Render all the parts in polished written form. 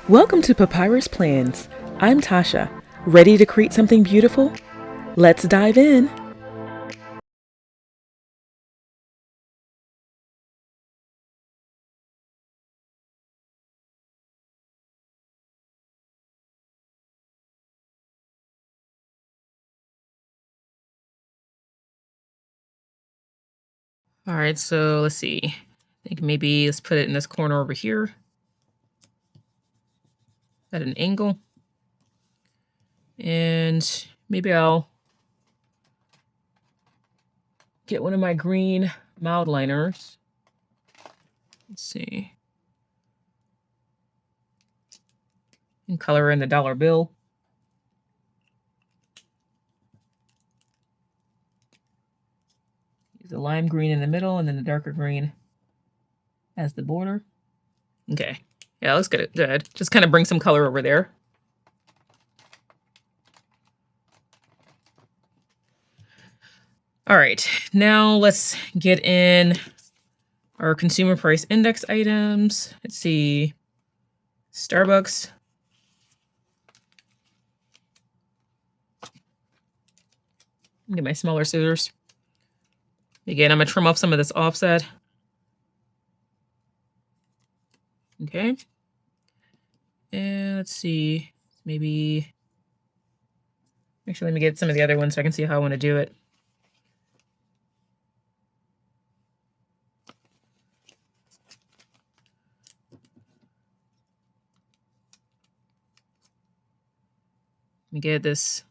Welcome to Papyrus Plans. I'm Tasha. Ready to create something beautiful? Let's dive in. All right, so let's see. I think maybe let's put it in this corner over here at an angle. And maybe I'll get one of my green mild liners. Let's see. And color in the dollar bill. Use the lime green in the middle and then the darker green as the border. Okay. Yeah, looks good. Good. Just kind of bring some color over there. All right, now let's get in our consumer price index items. Let's see. Starbucks. Get my smaller scissors. Again, I'm going to trim off some of this offset. Okay. And let's see. Maybe. Actually, let me get some of the other ones so I can see how I want to do it. Let me get this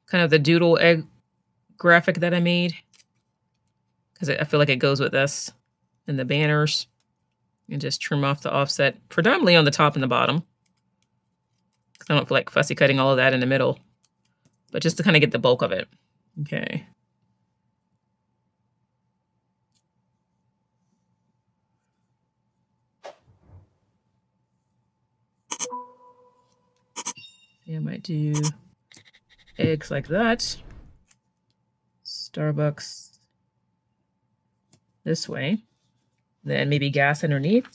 kind of the doodle egg graphic that I made, because I feel like it goes with this and the banners, and just trim off the offset predominantly on the top and the bottom, because I don't feel like fussy cutting all of that in the middle, but just to kind of get the bulk of it. Okay. Yeah, I might do eggs like that. Starbucks this way. Then maybe gas underneath.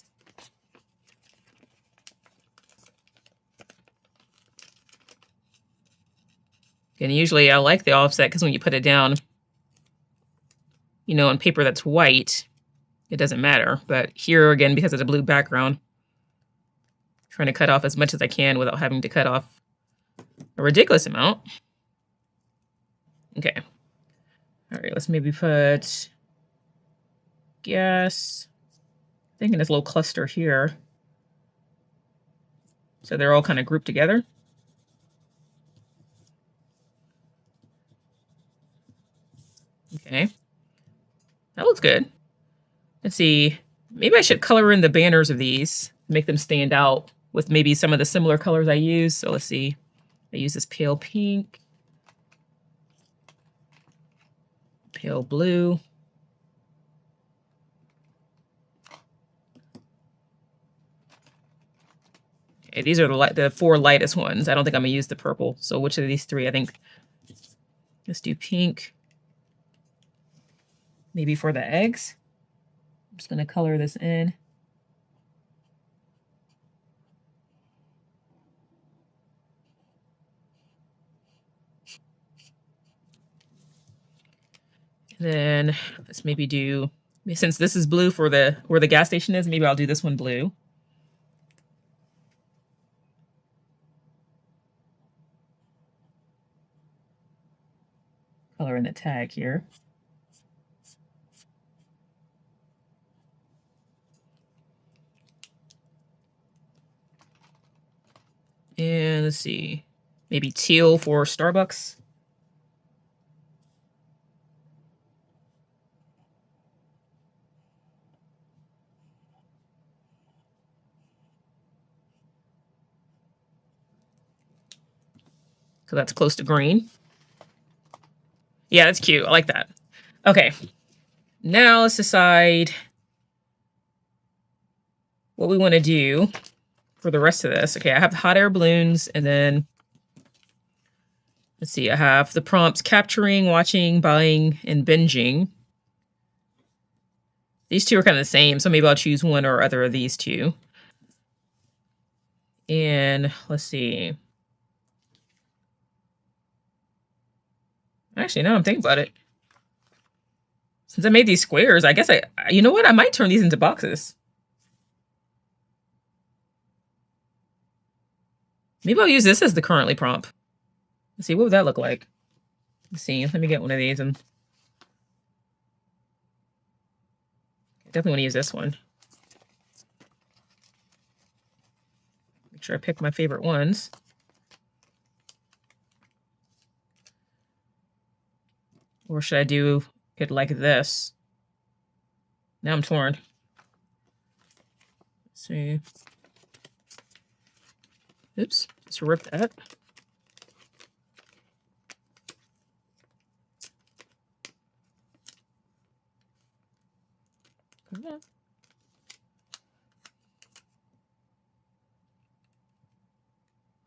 And usually I like the offset because when you put it down, you know, on paper that's white, it doesn't matter. But here again, because of the blue background, I'm trying to cut off as much as I can without having to cut off a ridiculous amount. Okay. All right, let's maybe put gas, I think in this little cluster here. So they're all kind of grouped together. Okay. That looks good. Let's see. Maybe I should color in the banners of these, make them stand out with maybe some of the similar colors I use. So let's see. I use this pale pink, pale blue. Okay, these are the four lightest ones. I don't think I'm gonna use the purple. So which of these three? I think let's do pink. Maybe for the eggs. I'm just gonna color this in. Then let's maybe do, since this is blue for the where the gas station is, maybe I'll do this one blue. Color in the tag here. And let's see, maybe teal for Starbucks. So that's close to green. Yeah, that's cute. I like that. Okay. Now let's decide what we want to do for the rest of this. Okay, I have the hot air balloons, and then let's see, I have the prompts capturing, watching, buying, and binging. These two are kind of the same, so maybe I'll choose one or other of these two. And let's see. Actually, now I'm thinking about it. Since I made these squares, I guess you know what? I might turn these into boxes. Maybe I'll use this as the currently prompt. Let's see, what would that look like? Let's see, let me get one of these and I definitely want to use this one. Make sure I pick my favorite ones. Or should I do it like this? Now I'm torn. Let's see. Oops, just rip that.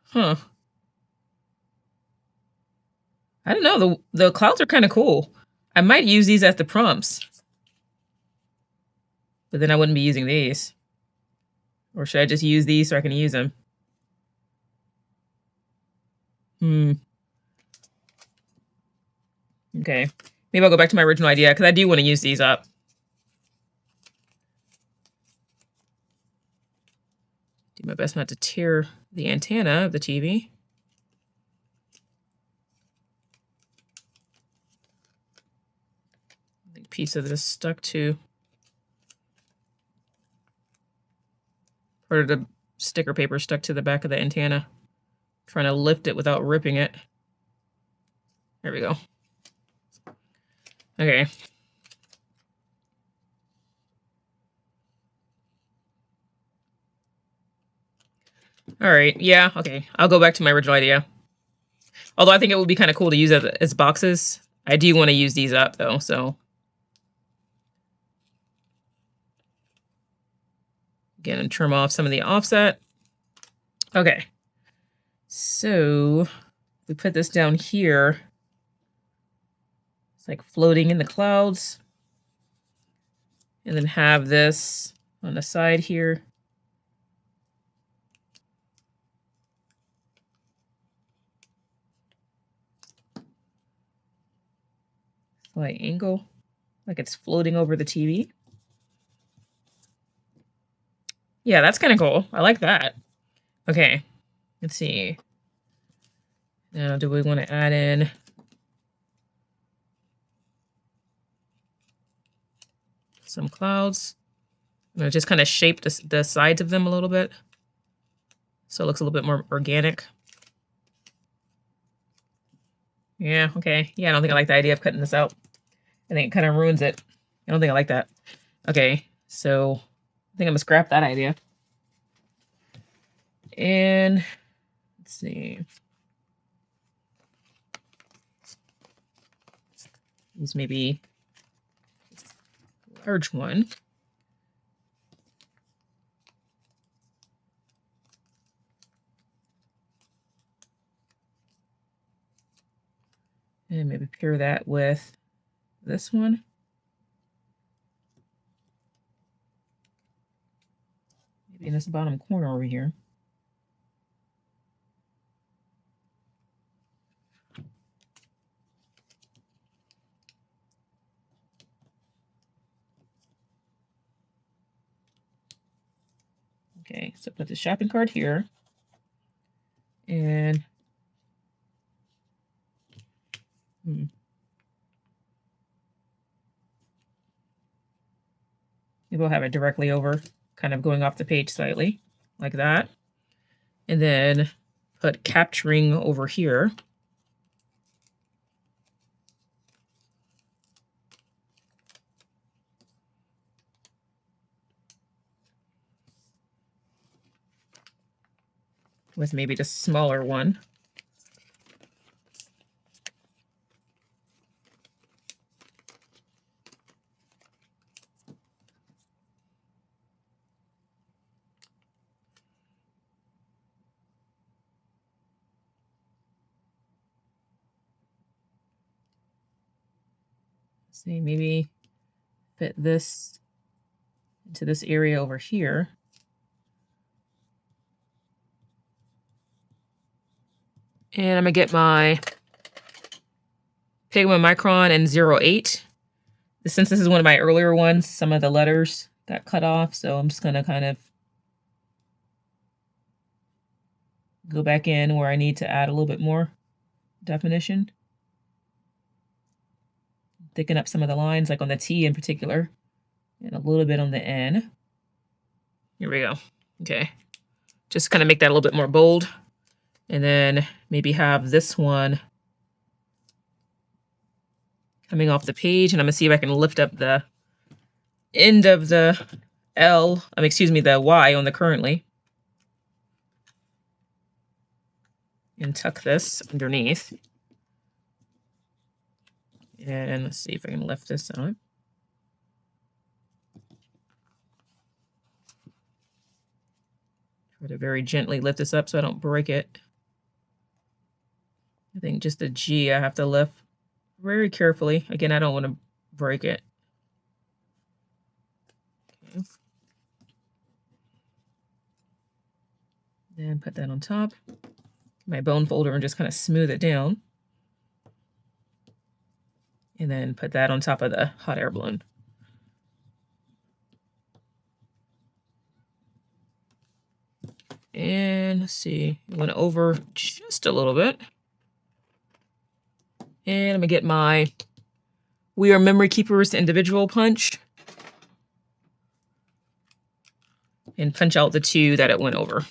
Huh. I don't know. The clouds are kind of cool. I might use these as the prompts. But then I wouldn't be using these. Or should I just use these so I can use them? Okay. Maybe I'll go back to my original idea because I do want to use these up. Do my best not to tear the antenna of the TV. I think a piece of this stuck to part of the sticker paper stuck to the back of the antenna. Trying to lift it without ripping it. There we go. Okay. All right. Yeah. Okay. I'll go back to my original idea. Although I think it would be kind of cool to use as boxes. I do want to use these up though. So again, and trim off some of the offset. Okay. So we put this down here. It's like floating in the clouds. And then have this on the side here. Slight angle, like it's floating over the TV. Yeah, that's kind of cool. I like that. Okay, let's see. Now, do we want to add in some clouds? I'm going to just kind of shape the sides of them a little bit so it looks a little bit more organic. Yeah, okay. Yeah, I don't think I like the idea of cutting this out. I think it kind of ruins it. I don't think I like that. Okay, so I think I'm going to scrap that idea. And let's see. Use maybe a large one. And maybe pair that with this one. Maybe in this bottom corner over here. Okay, so put the shopping cart here. And maybe we'll have it directly over, kind of going off the page slightly, like that. And then put capturing over here. With maybe the smaller one. See, maybe fit this into this area over here. And I'm gonna get my Pigment Micron and 08. Since this is one of my earlier ones, some of the letters got cut off, so I'm just gonna kind of go back in where I need to add a little bit more definition. Thicken up some of the lines, like on the T in particular, and a little bit on the N. Here we go. Okay. Just kind of make that a little bit more bold. And then maybe have this one coming off the page. And I'm going to see if I can lift up the end of the the Y on the currently. And tuck this underneath. And let's see if I can lift this up. Try to very gently lift this up so I don't break it. I think just the G I have to lift very carefully. Again, I don't want to break it. Okay. Then put that on top. My bone folder and just kind of smooth it down. And then put that on top of the hot air balloon. And let's see, I went over just a little bit. And I'm gonna get my We Are Memory Keepers individual punch. And punch out the two that it went over.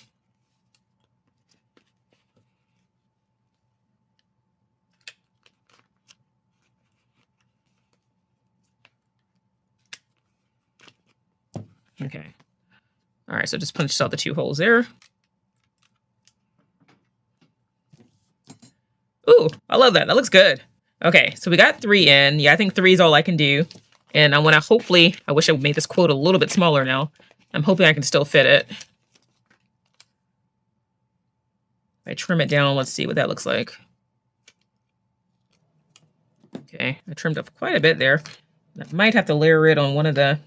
Okay. All right, so just punched out the two holes there. Ooh, I love that. That looks good. Okay, so we got 3 in. Yeah, I think 3 is all I can do. And I want to hopefully, I wish I made this quote a little bit smaller now. I'm hoping I can still fit it. If I trim it down, let's see what that looks like. Okay, I trimmed up quite a bit there. I might have to layer it on one of the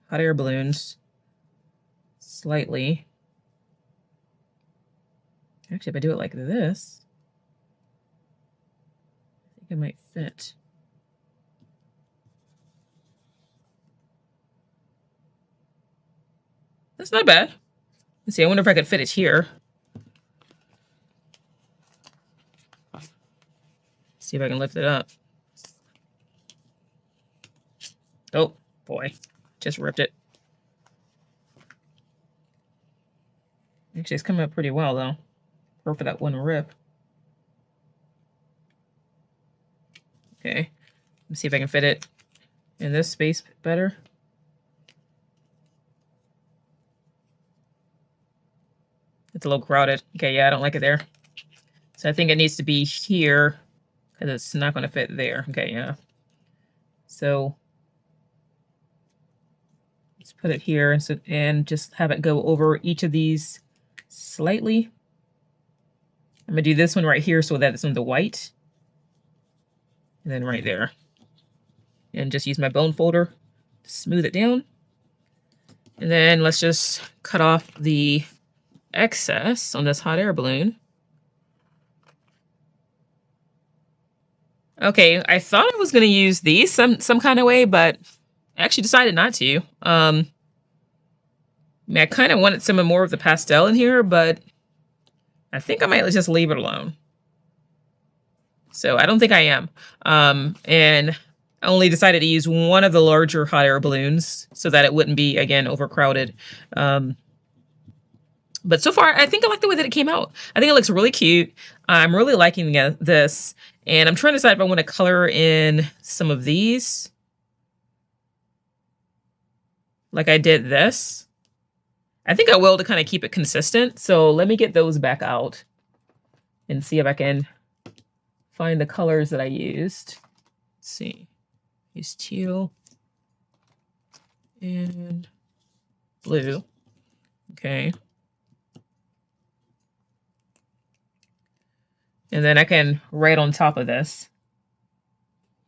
hot air balloons slightly. Actually, if I do it like this, I think it might fit. That's not bad. Let's see, I wonder if I could fit it here. See if I can lift it up. Oh, boy. Just ripped it. Actually, it's coming up pretty well, though. For that one rip. Okay. Let's see if I can fit it in this space better. It's a little crowded. Okay, yeah, I don't like it there. So I think it needs to be here because it's not going to fit there. Okay, yeah. So let's put it here and just have it go over each of these slightly. I'm going to do this one right here so that it's on the white. And then right there. And just use my bone folder to smooth it down. And then let's just cut off the excess on this hot air balloon. Okay, I thought I was going to use these some kind of way, but I actually decided not to. I mean, I kind of wanted some more of the pastel in here, but I think I might just leave it alone. So I don't think I am. And I only decided to use one of the larger hot air balloons so that it wouldn't be, again, overcrowded. But so far, I think I like the way that it came out. I think it looks really cute. I'm really liking this. And I'm trying to decide if I want to color in some of these. Like I did this. I think I will to kind of keep it consistent. So let me get those back out and see if I can find the colors that I used. Let's see. Use teal and blue. Okay. And then I can write on top of this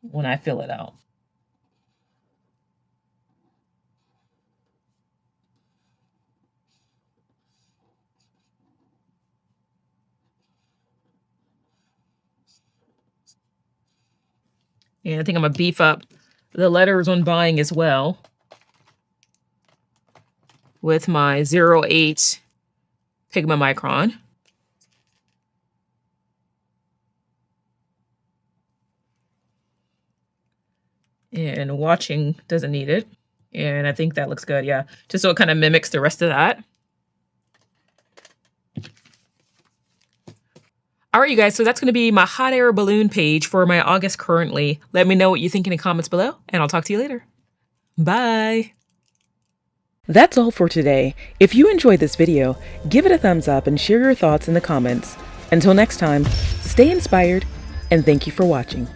when I fill it out. And I think I'm going to beef up the letters on buying as well with my 08 Pigma Micron. And watching doesn't need it. And I think that looks good, yeah. Just so it kind of mimics the rest of that. All right, you guys, so that's going to be my hot air balloon page for my August currently. Let me know what you think in the comments below, and I'll talk to you later. Bye. That's all for today. If you enjoyed this video, give it a thumbs up and share your thoughts in the comments. Until next time, stay inspired, and thank you for watching.